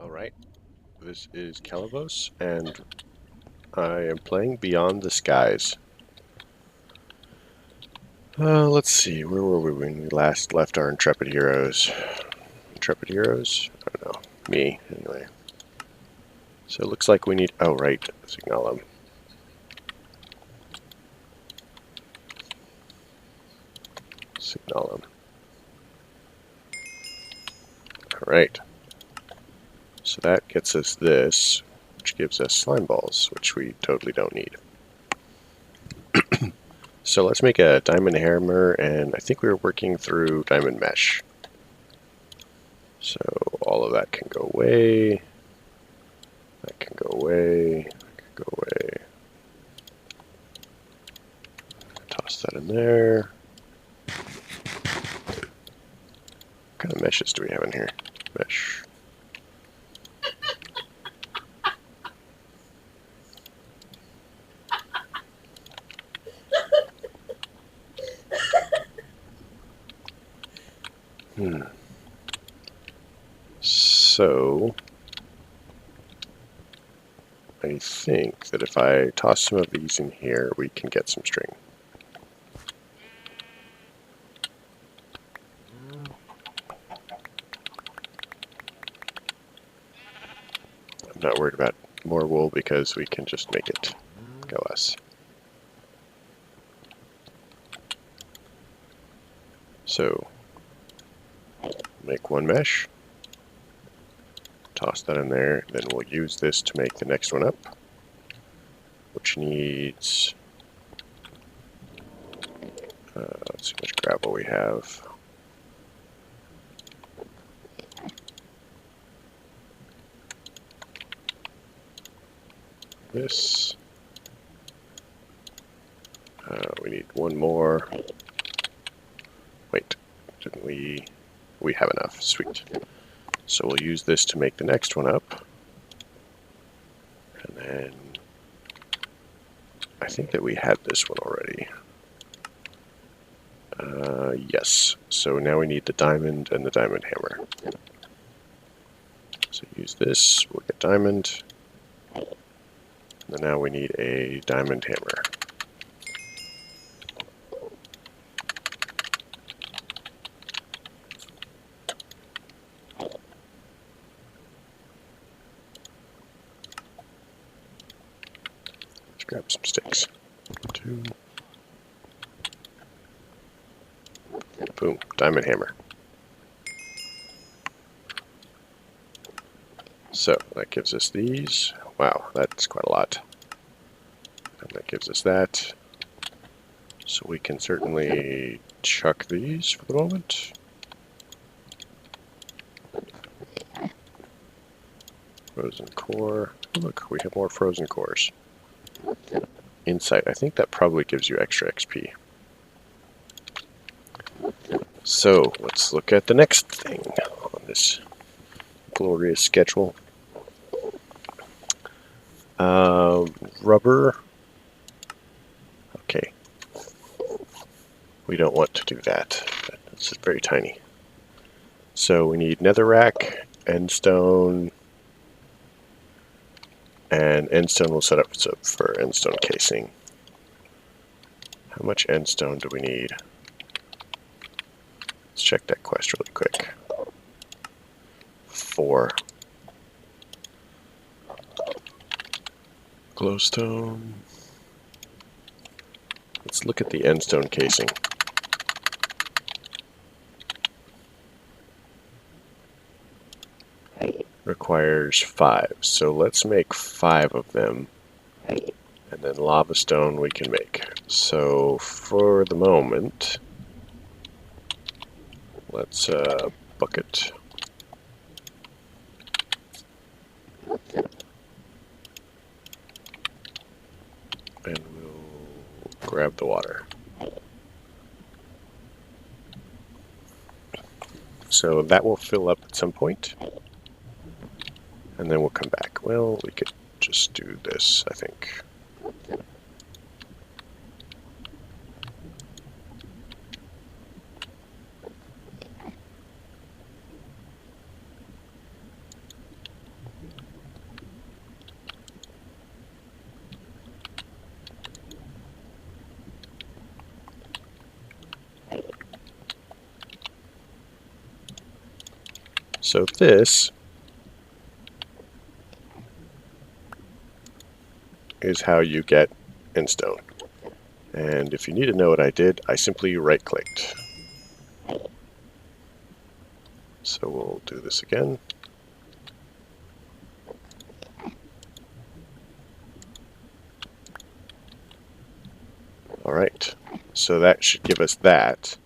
Alright, this is Calibos, and I am playing Beyond the Skies. Let's see, where were we when we last left our intrepid heroes? Intrepid heroes? I don't know. Me, anyway. So it looks like we need... Oh, right. Signal them. Signal them. Alright. So that gets us this, which gives us slime balls, which we totally don't need. So let's make a diamond hammer, and I think we were working through diamond mesh. So all of that can go away. That can go away. That can go away. Toss that in there. What kind of meshes do we have in here? Mesh. So, I think that if I toss some of these in here, we can get some string. I'm not worried about more wool because we can just make it go less. So, make one mesh. Toss that in there, then we'll use this to make the next one up, which needs, let's see how much gravel we have. This, we need one more. Wait, didn't we? We have enough, sweet. So we'll use this to make the next one up. And then I think that we had this one already. Yes. So now we need the diamond and the diamond hammer. So use this, we'll get diamond. And now we need a diamond hammer. Grab some sticks. 2. Boom, diamond hammer. So that gives us these. Wow, that's quite a lot. And that gives us that. So we can certainly chuck these for the moment. Frozen core. Oh, look, we have more frozen cores. Insight. I think that probably gives you extra XP. So let's look at the next thing on this glorious schedule. Rubber. Okay. We don't want to do that. It's just very tiny. So we need netherrack, endstone, and endstone will set up for endstone casing. How much endstone do we need? Let's check that quest really quick. 4. Glowstone. Let's look at the endstone casing. Requires 5, so let's make 5 of them, and then lava stone we can make. So for the moment, let's bucket. And we'll grab the water. So that will fill up at some point. And then we'll come back. Well, we could just do this, I think. So this is how you get Endstone. And if you need to know what I did, I simply right-clicked. So we'll do this again. All right, so that should give us that.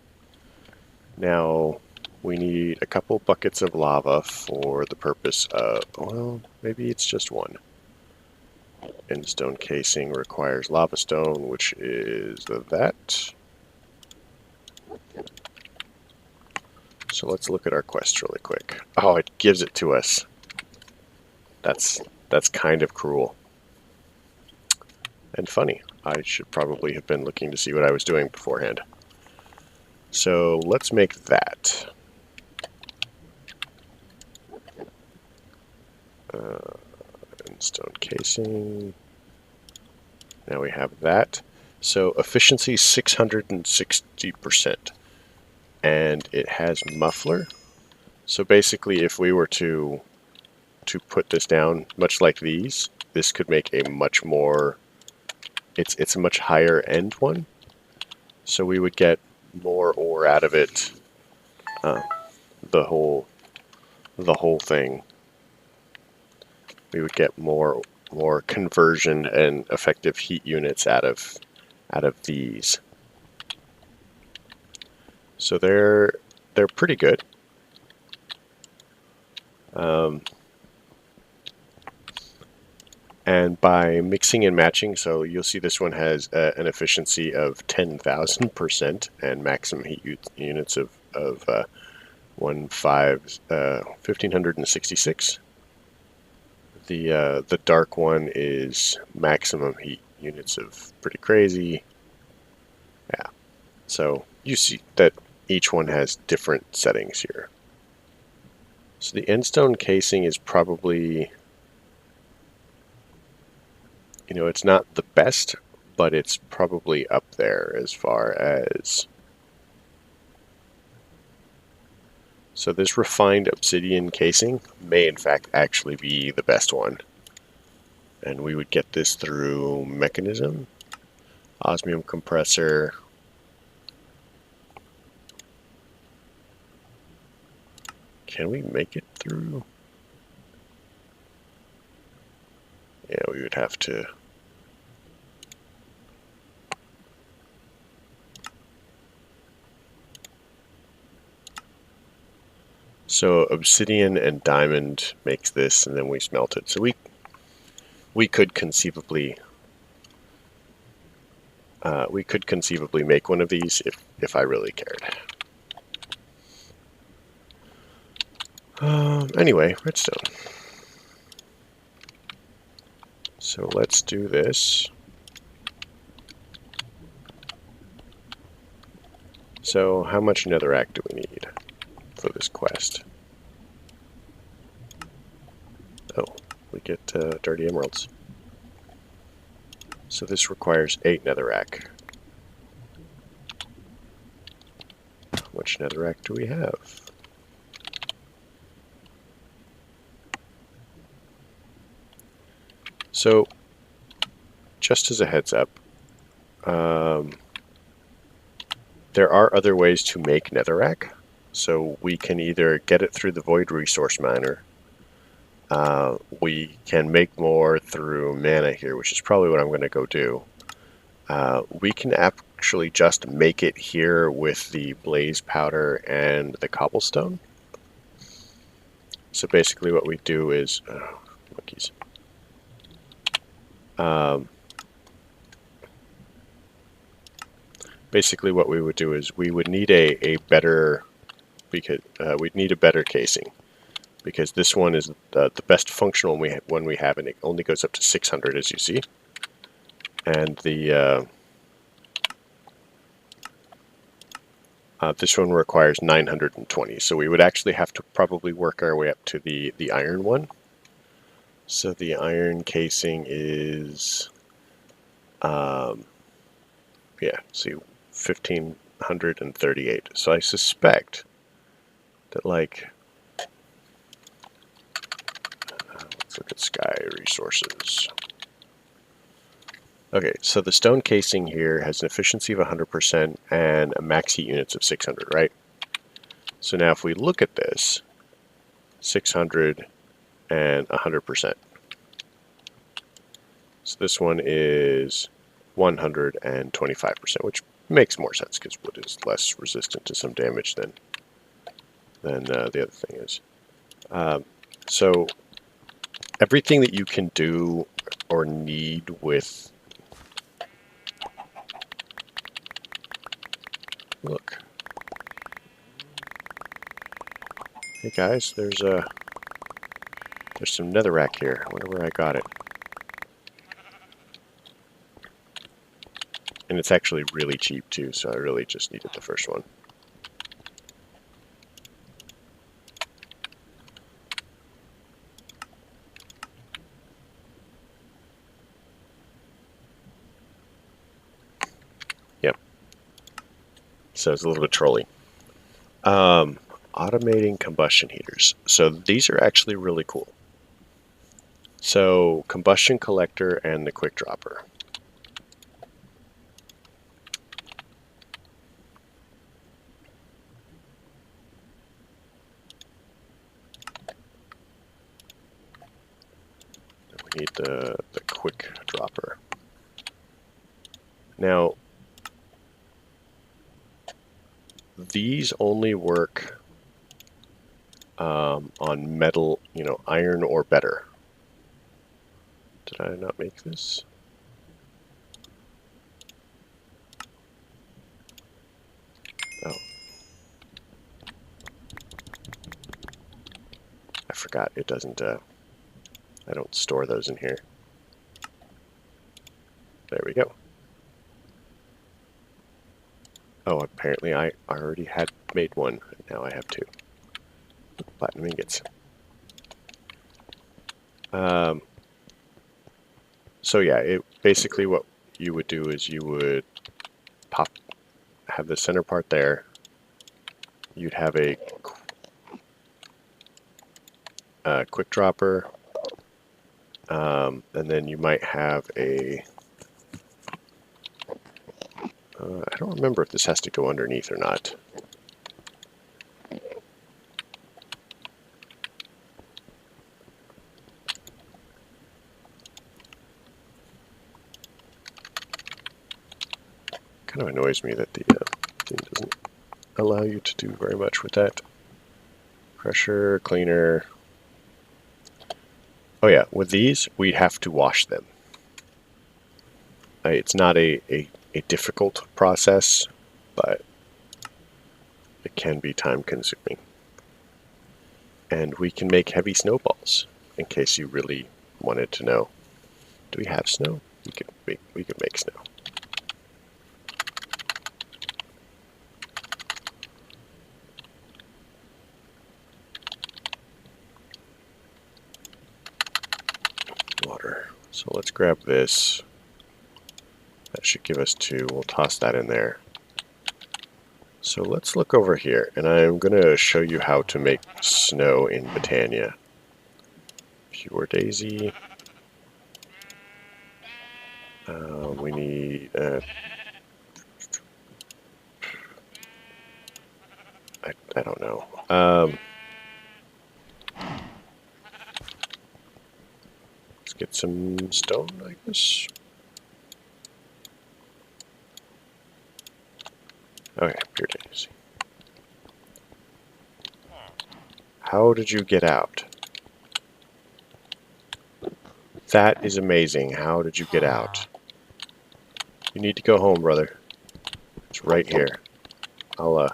Now we need a couple buckets of lava for the purpose of, well, maybe it's just one. Endstone casing requires lava stone, which is that. So let's look at our quest really quick. Oh, it gives it to us. That's kind of cruel. And funny. I should probably have been looking to see what I was doing beforehand. So let's make that. Stone casing. Now we have that. So efficiency 660%. And it has muffler. So basically if we were to put this down, much like these, this could make a much more, it's a much higher end one. So we would get more ore out of it, the whole thing. We would get more conversion and effective heat units out of these. So they're pretty good. And by mixing and matching, so you'll see this one has an efficiency of 10,000% and maximum heat units of 1,566. The dark one is maximum heat units of pretty crazy. Yeah, so you see that each one has different settings here. So the Endstone casing is probably, you know, it's not the best, but it's probably up there as far as. So this refined obsidian casing may in fact actually be the best one. And we would get this through mechanism, osmium compressor. Can we make it through? Yeah, we would have to. So obsidian and diamond makes this, and then we smelt it. So we could conceivably make one of these if I really cared. Anyway, redstone. So let's do this. So how much netherrack do we need for this quest? Oh, we get dirty emeralds. So this requires 8 netherrack. How much netherrack do we have? So, just as a heads up, there are other ways to make netherrack. So we can either get it through the void resource miner. We can make more through mana here, which is probably what I'm going to go do. We can actually just make it here with the blaze powder and the cobblestone. So basically what we do is, monkeys. Basically what we would do is we would need a better, because we'd need a better casing, because this one is the best functional one we have, and it only goes up to 600, as you see. And the this one requires 920, so we would actually have to probably work our way up to the iron one. So the iron casing is, yeah, see, 1538. So I suspect that, like, Let's look at sky resources. Okay, so the stone casing here has an efficiency of 100% and a max heat units of 600, right? So now if we look at this, 600 and 100%. So this one is 125%, which makes more sense because wood is less resistant to some damage than the other thing is. So everything that you can do or need with... Look. Hey guys, there's some netherrack here. I wonder where I got it. And it's actually really cheap too, so I really just needed the first one. Yep. So it's a little bit trolly. Automating combustion heaters. So these are actually really cool. So combustion collector and the quick dropper. We need the quick dropper. Now, these only work on metal, iron or better. Did I not make this? Oh. I forgot it doesn't, I don't store those in here. There we go. Oh, apparently I already had made one, and now I have two. Platinum ingots. So yeah, basically what you would do is you would have the center part there. You'd have a quick dropper, and then you might have a... I don't remember if this has to go underneath or not. Kind of annoys me that the thing doesn't allow you to do very much with that. Pressure, cleaner. Oh yeah, with these, we have to wash them. It's not a difficult process, but it can be time consuming. And we can make heavy snowballs, in case you really wanted to know. Do we have snow? We could make snow. Water. So let's grab this. That should give us 2. We'll toss that in there. So let's look over here, and I'm going to show you how to make snow in Britannia. Pure daisy. We need... I don't know. Let's get some stone, I guess. Okay, pure daisy. How did you get out? That is amazing. How did you get out? You need to go home, brother. It's right here. I'll,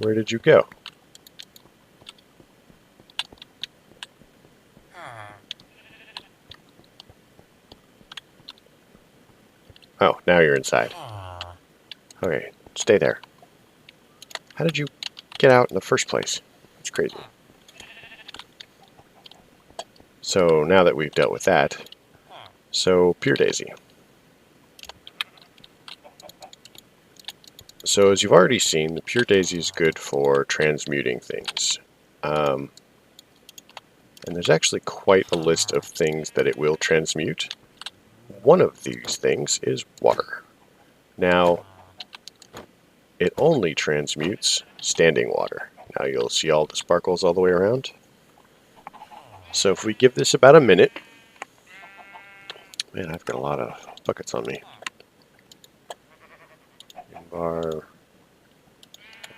Where did you go? Oh, now you're inside. Okay, stay there. How did you get out in the first place? It's crazy. So now that we've dealt with that, so pure daisy. So as you've already seen, the pure daisy is good for transmuting things. And there's actually quite a list of things that it will transmute. One of these things is water. Now, it only transmutes standing water. Now you'll see all the sparkles all the way around. So if we give this about a minute, man, I've got a lot of buckets on me. Bar,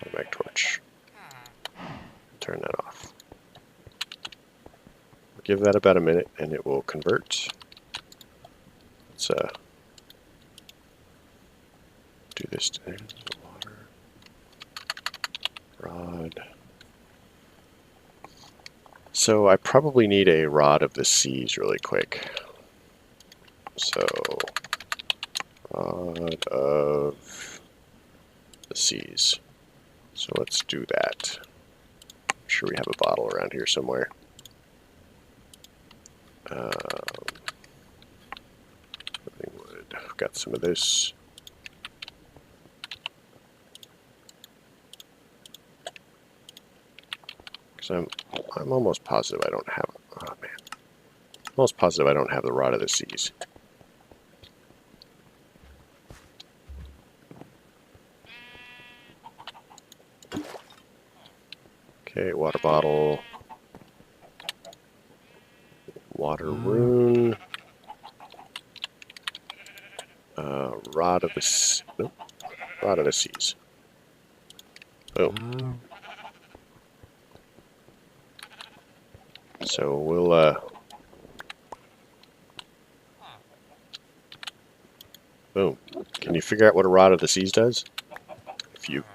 automatic torch. Turn that off. Give that about a minute and it will convert. Let's do this to water. Rod. So I probably need a rod of the seas really quick. So, rod of the seas. So let's do that. I'm sure we have a bottle around here somewhere. Wood. I've got some of this. Because I'm almost positive I don't have. Oh man, I'm almost positive I don't have the rod of the seas. Okay, water bottle, water rune, rod of the nope, rod of the seas. Boom. So we'll boom. Can you figure out what a rod of the seas does?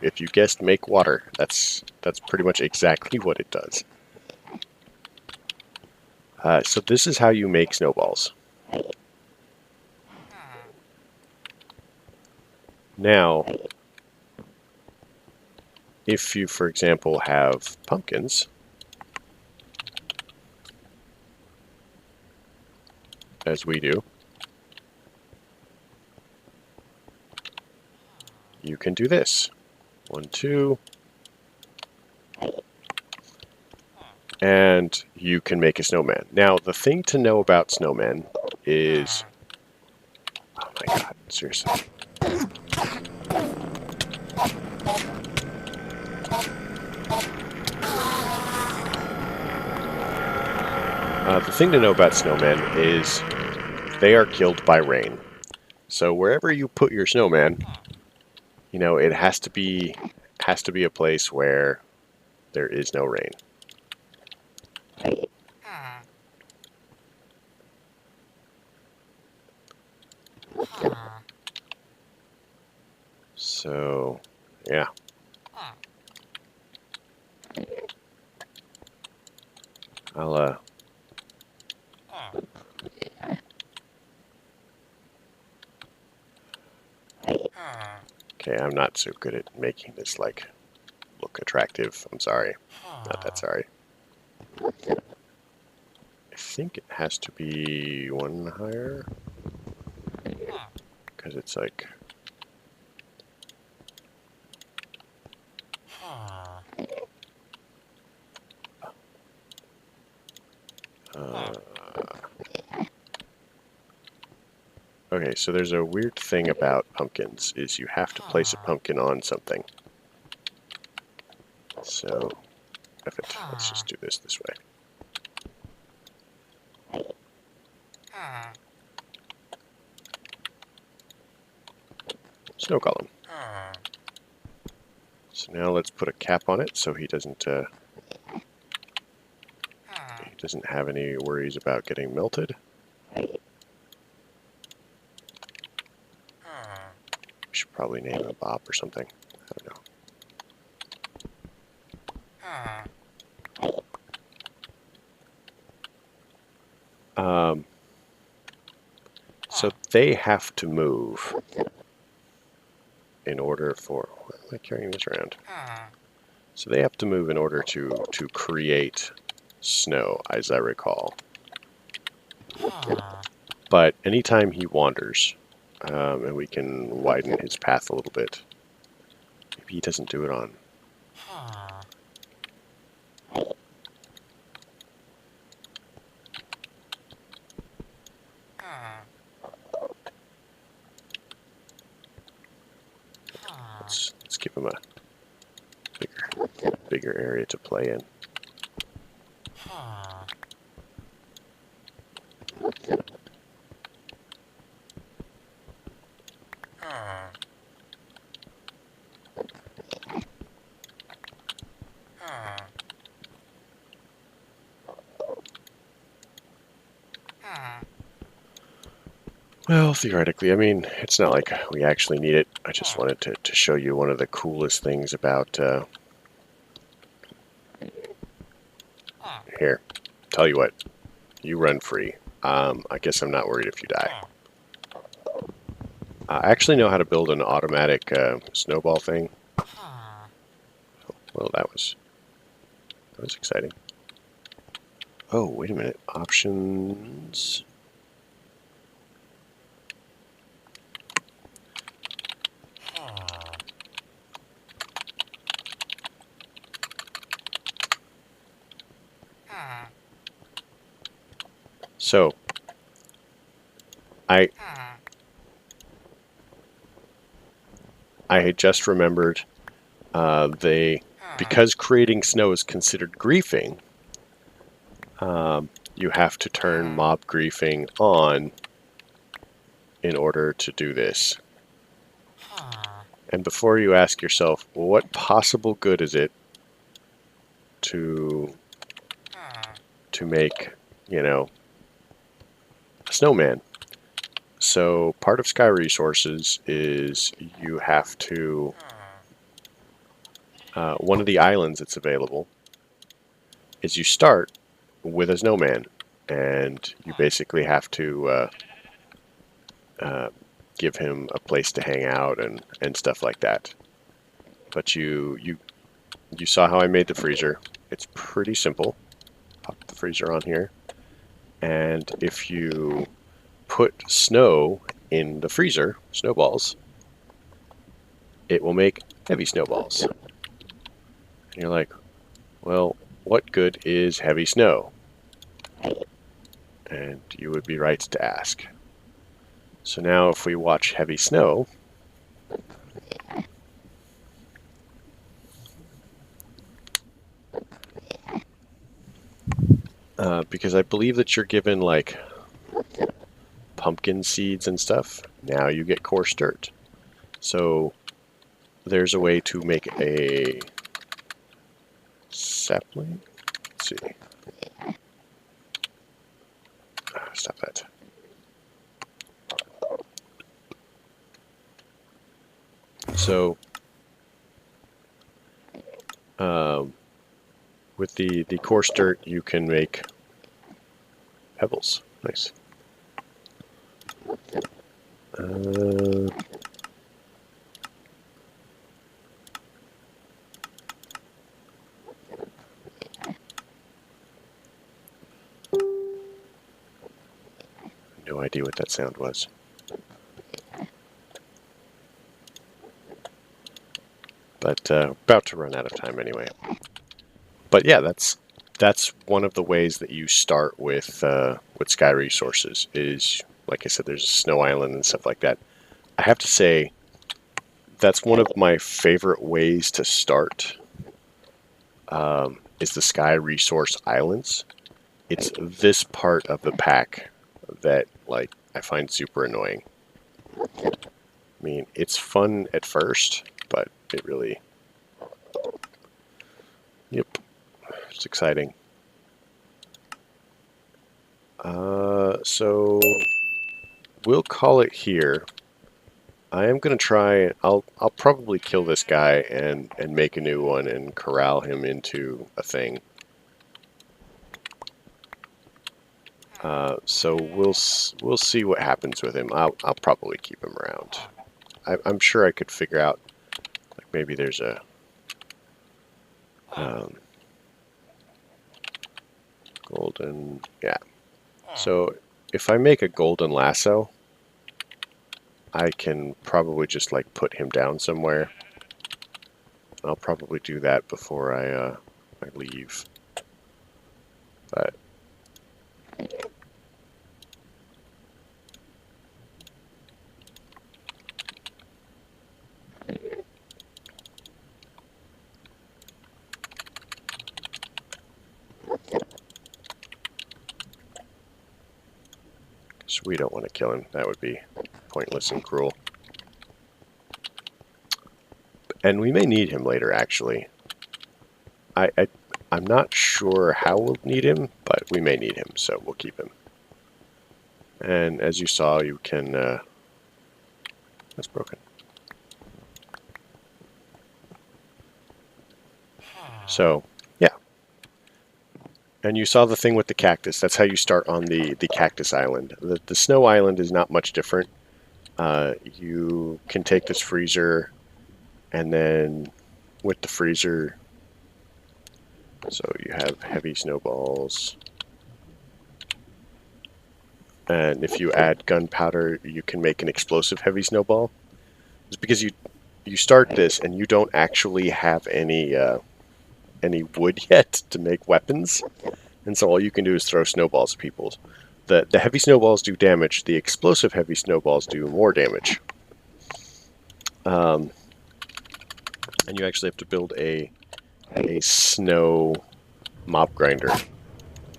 If you guessed make water, that's pretty much exactly what it does. So this is how you make snowballs. Now, if you, for example, have pumpkins, as we do, you can do this. 1, 2, and you can make a snowman. Now, the thing to know about snowmen is, oh my god, seriously. The thing to know about snowmen is they are killed by rain. So wherever you put your snowman, you know, it has to be a place where there is no rain. So, yeah. I'll okay, I'm not so good at making this like look attractive. I'm sorry. Not that sorry. I think it has to be one higher. Because it's like okay, so there's a weird thing about pumpkins, is you have to place a pumpkin on something. So, let's just do this way. Snow golem. So now let's put a cap on it so he doesn't have any worries about getting melted. We should probably name him Bob or something. I don't know. So they have to move in order for... Why am I carrying this around? So they have to move in order to create snow, as I recall. But anytime he wanders, and we can widen his path a little bit, maybe he doesn't do it on... Let's give him a bigger area to play in. Well, theoretically, I mean, it's not like we actually need it. I just wanted to show you one of the coolest things about... Here, tell you what, you run free. I guess I'm not worried if you die. I actually know how to build an automatic snowball thing. Well, that was exciting. Oh, wait a minute. Options... So, I had just remembered because creating snow is considered griefing, you have to turn mob griefing on in order to do this. And before you ask yourself, well, what possible good is it to make, you know, a snowman? So part of Sky Resources is you have to, one of the islands that's available is you start with a snowman, and you basically have to give him a place to hang out and stuff like that. But you saw how I made the freezer. It's pretty simple. Pop the freezer on here, and if you put snow in the freezer, snowballs, it will make heavy snowballs. And you're like, well, what good is heavy snow? And you would be right to ask. So now if we watch heavy snow, because I believe that you're given like pumpkin seeds and stuff, now you get coarse dirt. So there's a way to make a sapling. Let's see. Stop that. So with the coarse dirt, you can make pebbles. Nice. No idea what that sound was. But about to run out of time anyway. But yeah, that's one of the ways that you start with Sky Resources is, like I said, there's a snow island and stuff like that. I have to say, that's one of my favorite ways to start, is the Sky Resource Islands. It's this part of the pack that, like, I find super annoying. I mean, it's fun at first, but it really... Yep. It's exciting. So we'll call it here. I am going to try... I'll probably kill this guy and make a new one and corral him into a thing. So we'll see what happens with him. I'll probably keep him around. I'm sure I could figure out, like, maybe there's a golden, yeah. So if I make a golden lasso, I can probably just like put him down somewhere. I'll probably do that before I leave. But so we don't want to kill him. That would be pointless and cruel. And we may need him later, actually. I'm not sure how we'll need him, but we may need him, so we'll keep him. And as you saw, you can... that's broken. So, yeah. And you saw the thing with the cactus. That's how you start on the cactus island. The snow island is not much different. You can take this freezer, and then with the freezer... So you have heavy snowballs. And if you add gunpowder, you can make an explosive heavy snowball. It's because you start this and you don't actually have any wood yet to make weapons, and so all you can do is throw snowballs at people. The heavy snowballs do damage. The explosive heavy snowballs do more damage. And you actually have to build a snow mob grinder.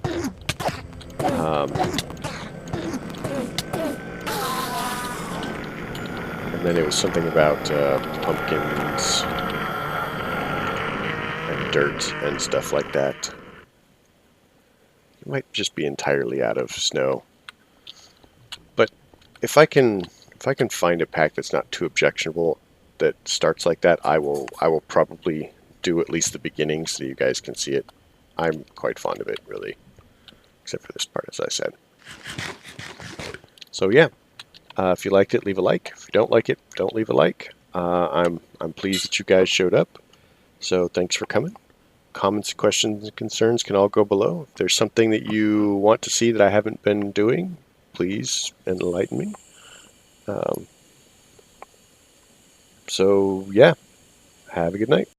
And then it was something about pumpkins and dirt and stuff like that. It might just be entirely out of snow. But if I can find a pack that's not too objectionable that starts like that, I will probably do at least the beginning so you guys can see it. I'm quite fond of it, really, except for this part, as I said. So yeah, if you liked it, leave a like. If you don't like it, don't leave a like. I'm pleased that you guys showed up. So thanks for coming. Comments, questions, and concerns can all go below. If there's something that you want to see that I haven't been doing, please enlighten me. So yeah, have a good night.